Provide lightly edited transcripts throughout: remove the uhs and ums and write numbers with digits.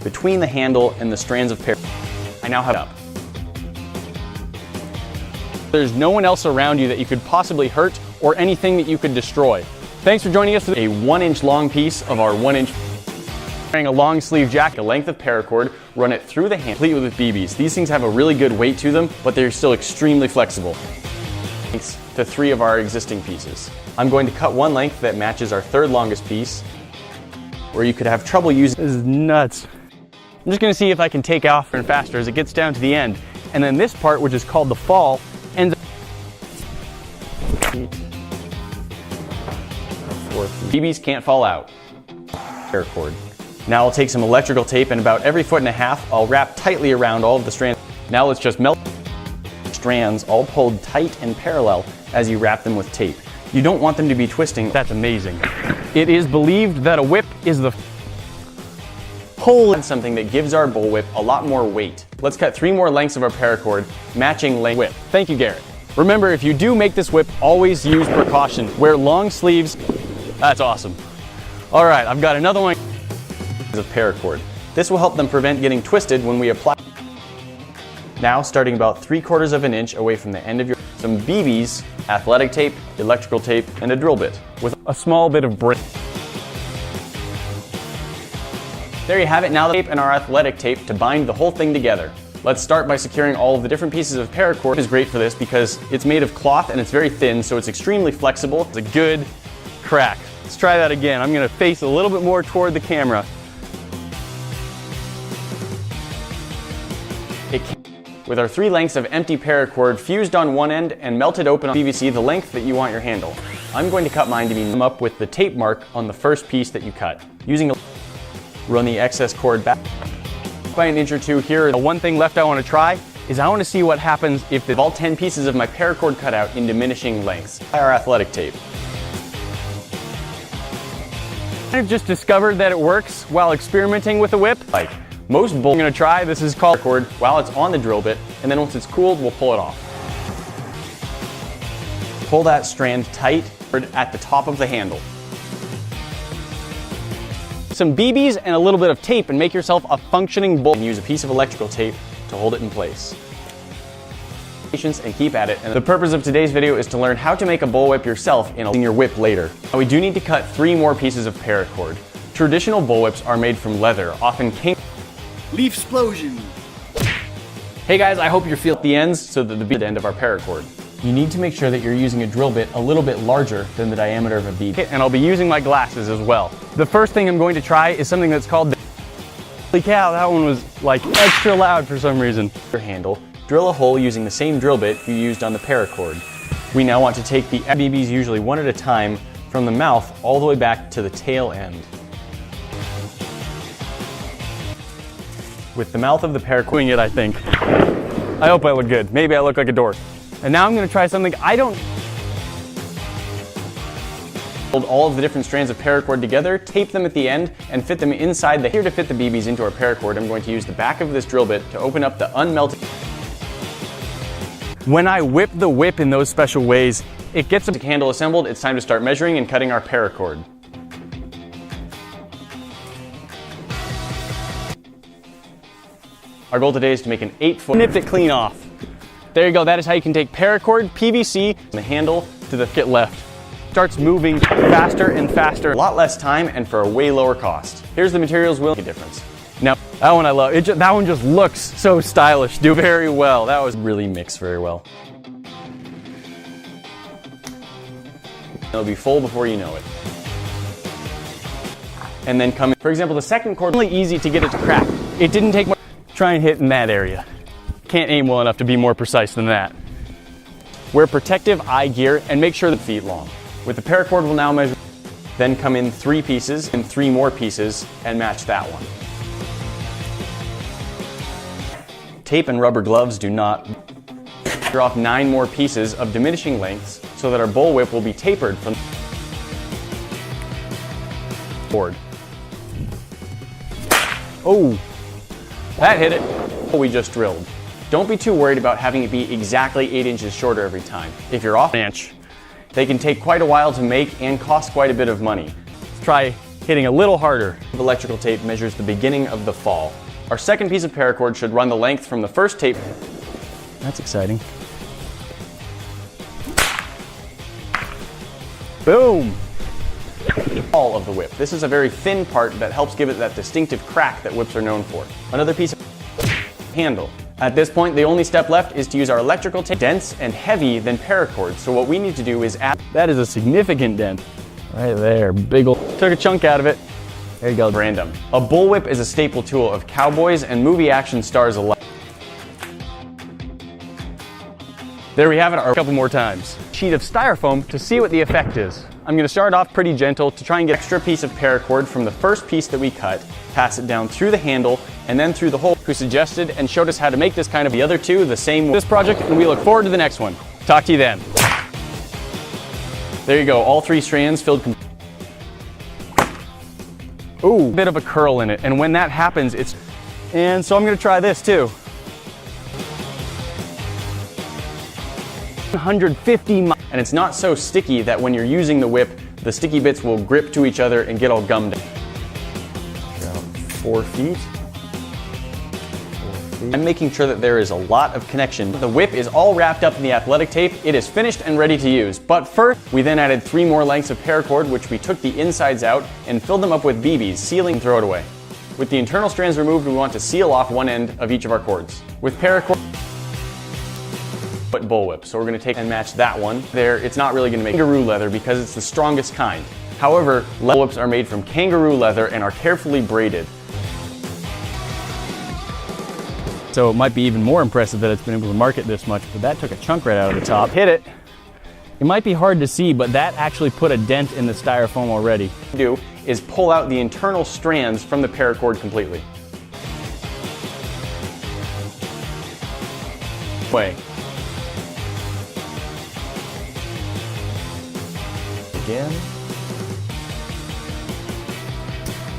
between the handle and the strands of paracord. I now have it up. There's no one else around you that you could possibly hurt or anything that you could destroy. Thanks for joining us for a 1-inch long piece of our 1-inch. Wearing a long sleeve jacket, a length of paracord, run it through the hand, complete with BBs. These things have a really good weight to them, but they're still extremely flexible. Thanks to 3 of our existing pieces. I'm going to cut one length that matches our 3rd longest piece, where you could have trouble using. This is nuts. I'm just going to see if I can take off and faster as it gets down to the end. And then this part, which is called the fall, ends up. BBs can't fall out. Paracord. Now I'll take some electrical tape and about every 1.5 feet I'll wrap tightly around all of the strands. Now let's just melt strands all pulled tight and parallel as you wrap them with tape. You don't want them to be twisting. That's amazing. It is believed that a whip is the hole in something that gives our bullwhip a lot more weight. Let's cut 3 more lengths of our paracord, matching length whip. Thank you, Garrett. Remember, if you do make this whip, always use precaution. Wear long sleeves. That's awesome. All right, I've got another one of paracord. This will help them prevent getting twisted when we apply. Now, starting about 3/4 of an inch away from the end of your, some BBs, athletic tape, electrical tape, and a drill bit with a small bit of brick. There you have it. Now the tape and our athletic tape to bind the whole thing together. Let's start by securing all of the different pieces of paracord. It is great for this because it's made of cloth and it's very thin, so it's extremely flexible. It's a good crack. Let's try that again. I'm going to face a little bit more toward the camera. With our 3 lengths of empty paracord fused on one end and melted open on PVC the length that you want your handle. I'm going to cut mine to be up with the tape mark on the first piece that you cut. Run the excess cord back by an inch or 2 here. The one thing left I want to try is I want to see what happens if all 10 pieces of my paracord cut out in diminishing lengths. Our athletic tape. I've just discovered that it works while experimenting with a whip. Like most bull, I'm going to try. This is called cord while it's on the drill bit, and then once it's cooled, we'll pull it off. Pull that strand tight at the top of the handle. Some BBs and a little bit of tape and make yourself a functioning bull. Use a piece of electrical tape to hold it in place. Patience and keep at it. And the purpose of today's video is to learn how to make a bullwhip yourself in your whip later. Now we do need to cut 3 more pieces of paracord. Traditional bullwhips are made from leather, often king. Leaf explosion. Hey guys, I hope you're feeling the ends so that the end of our paracord. You need to make sure that you're using a drill bit a little bit larger than the diameter of a BB. And I'll be using my glasses as well. The first thing I'm going to try is something that's called the... Holy cow, that one was like extra loud for some reason. Your handle, drill a hole using the same drill bit you used on the paracord. We now want to take the BBs usually one at a time from the mouth all the way back to the tail end. With the mouth of the paracord doing it, I think. I hope I look good. Maybe I look like a dork. And now I'm going to try something I don't... Hold all of the different strands of paracord together, tape them at the end, and fit them inside the... Here to fit the BBs into our paracord, I'm going to use the back of this drill bit to open up the unmelted... When I whip the whip in those special ways, it gets the handle assembled. It's time to start measuring and cutting our paracord. Our goal today is to make an 8-foot... Nipped it clean off. There you go, that is how you can take paracord, PVC, and the handle to the get left. Starts moving faster and faster. A lot less time and for a way lower cost. Here's the materials will make a difference. Now, that one I love. That one just looks so stylish. Do very well. That was really mixed very well. It'll be full before you know it. And then come in. For example, the second cord, really easy to get it to crack. It didn't take much. Try and hit in that area. Can't aim well enough to be more precise than that. Wear protective eye gear and make sure the feet long. With the paracord we'll now measure, then come in 3 pieces and 3 more pieces and match that one. Tape and rubber gloves do not. Draw off 9 more pieces of diminishing lengths so that our bullwhip will be tapered from the board. Oh, that hit it. We just drilled. Don't be too worried about having it be exactly 8 inches shorter every time. If you're off an inch, they can take quite a while to make and cost quite a bit of money. Let's try hitting a little harder. Electrical tape measures the beginning of the fall. Our second piece of paracord should run the length from the first tape. That's exciting. Boom! All of the whip. This is a very thin part that helps give it that distinctive crack that whips are known for. Another piece of handle. At this point, the only step left is to use our electrical tape. Dense and heavy than paracord, so what we need to do is add. That is a significant dent. Right there, big ol'. Took a chunk out of it. There you go. Random. A bullwhip is a staple tool of cowboys and movie action stars alike. There we have it, a couple more times. Sheet of styrofoam to see what the effect is. I'm going to start off pretty gentle to try and get an extra piece of paracord from the first piece that we cut, pass it down through the handle, and then through the hole. Who suggested and showed us how to make this kind of the other two the same this project, and we look forward to the next one. Talk to you then. There you go, all three strands filled. Ooh, bit of a curl in it, and when that happens, it's. And so I'm going to try this too. 150 miles. And it's not so sticky that when you're using the whip, the sticky bits will grip to each other and get all gummed. About 4 feet. I'm making sure that there is a lot of connection. The whip is all wrapped up in the athletic tape. It is finished and ready to use. But first, we then added 3 more lengths of paracord, which we took the insides out and filled them up with BBs, sealing and throw it away. With the internal strands removed, we want to seal off one end of each of our cords. With paracord, but bullwhip. So we're going to take and match that one. There, it's not really going to make kangaroo leather because it's the strongest kind. However, bullwhips are made from kangaroo leather and are carefully braided. So it might be even more impressive that it's been able to market this much, but that took a chunk right out of the top. Hit it. It might be hard to see, but that actually put a dent in the styrofoam already. What we do is pull out the internal strands from the paracord completely. Way. Again.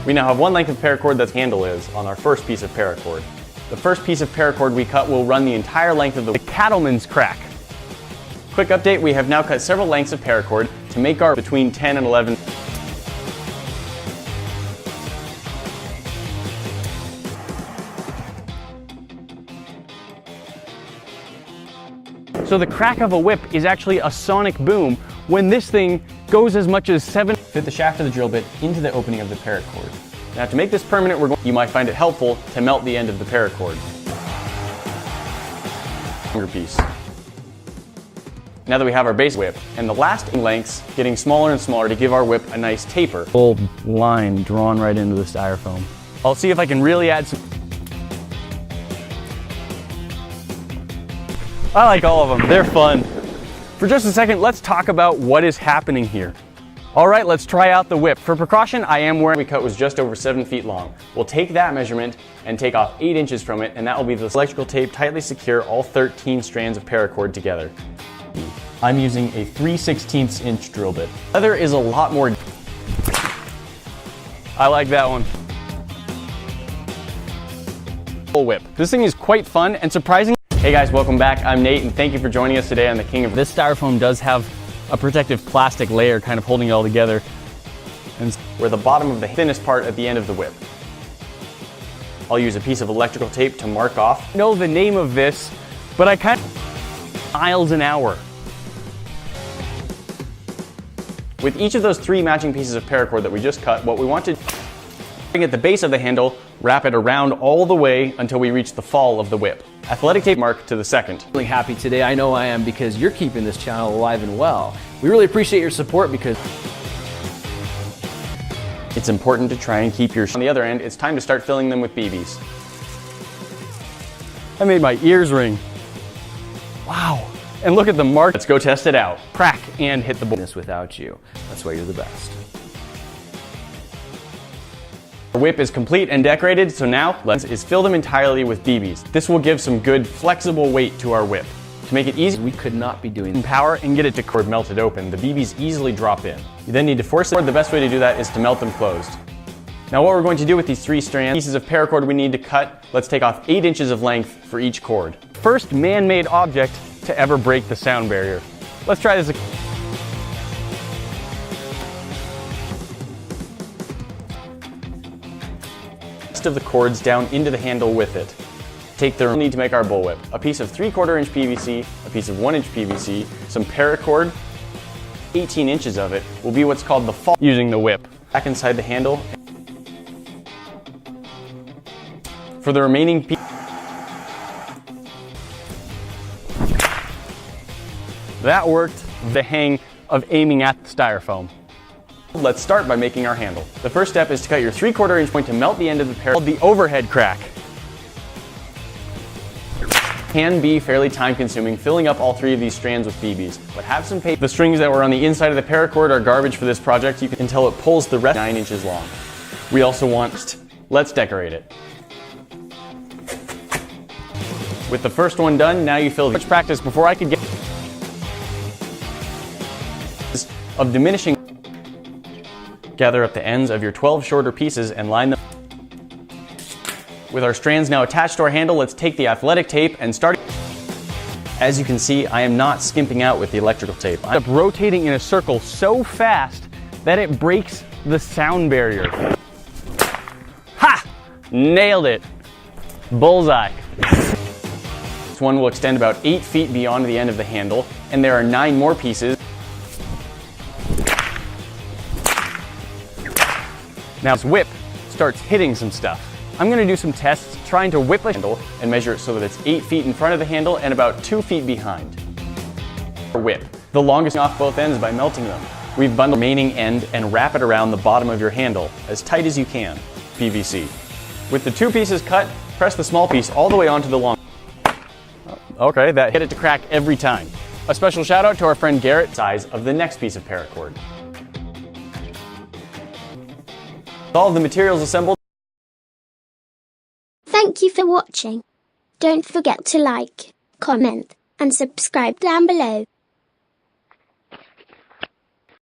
We now have one length of paracord that the handle is on our first piece of paracord. The first piece of paracord we cut will run the entire length of the cattleman's crack. Quick update, we have now cut several lengths of paracord to make our between 10 and 11. So the crack of a whip is actually a sonic boom when this thing goes as much as 7. Fit the shaft of the drill bit into the opening of the paracord. Now to make this permanent, you might find it helpful to melt the end of the paracord. Piece. Now that we have our base whip, and the last lengths getting smaller and smaller to give our whip a nice taper. Full line drawn right into the styrofoam. I'll see if I can really add some. I like all of them, they're fun. For just a second, let's talk about what is happening here. All right, let's try out the whip. For precaution, I am wearing, we cut was just over 7 feet long. We'll take that measurement and take off 8 inches from it, and that will be the electrical tape tightly secure all 13 strands of paracord together. I'm using a 3/16 inch drill bit. Leather is a lot more. I like that one. Bullwhip. This thing is quite fun and surprising. Hey guys, welcome back. I'm Nate, and thank you for joining us today on the King of. This styrofoam does have a protective plastic layer kind of holding it all together. And we're the bottom of the thinnest part at the end of the whip. I'll use a piece of electrical tape to mark off. I know the name of this, but I kind of miles an hour. With each of those 3 matching pieces of paracord that we just cut, what we want to bring at the base of the handle, wrap it around all the way until we reach the fall of the whip. Athletic tape mark to the second. Really happy today, I know I am, because you're keeping this channel alive and well. We really appreciate your support because it's important to try and keep your. On the other end, it's time to start filling them with BBs. I made my ears ring. Wow. And look at the mark. Let's go test it out. Crack and hit the ball. Without you. That's why you're the best. The whip is complete and decorated, so now let's fill them entirely with BBs. This will give some good flexible weight to our whip. To make it easy, we could not be doing power and get it to cord melted open. The BBs easily drop in. You then need to force it. The best way to do that is to melt them closed. Now what we're going to do with these 3 strands, pieces of paracord we need to cut, let's take off 8 inches of length for each cord. First man-made object to ever break the sound barrier. Let's try this. rest of the cords down into the handle with it. Take the need to make our bullwhip. A piece of 3/4 inch PVC, a piece of 1 inch PVC, some paracord, 18 inches of it will be what's called the fall using the whip. Back inside the handle. For the remaining piece, that worked the hang of aiming at the styrofoam. Let's start by making our handle. The first step is to cut your 3/4 inch point to melt the end of the paracord, called the overhead crack. Can be fairly time consuming filling up all 3 of these strands with BBs, but have some patience. The strings that were on the inside of the paracord are garbage for this project. You can until it pulls the rest 9 inches long. We also want, let's decorate it. With the first one done, now you fill much practice before I could get of diminishing. Gather up the ends of your 12 shorter pieces and line them. With our strands now attached to our handle, let's take the athletic tape and start. As you can see, I am not skimping out with the electrical tape. I'm rotating in a circle so fast that it breaks the sound barrier. Ha! Nailed it. Bullseye. This one will extend about 8 feet beyond the end of the handle, and there are 9 more pieces. Now this whip starts hitting some stuff. I'm going to do some tests trying to whip a handle and measure it so that it's 8 feet in front of the handle and about 2 feet behind. Whip. The longest off both ends by melting them. We've bundled the remaining end and wrap it around the bottom of your handle as tight as you can. PVC. With the 2 pieces cut, press the small piece all the way onto the long. Okay, that hit it to crack every time. A special shout out to our friend Garrett, size of the next piece of paracord. With all of the materials assembled. Thank you for watching. Don't forget to like, comment, and subscribe down below.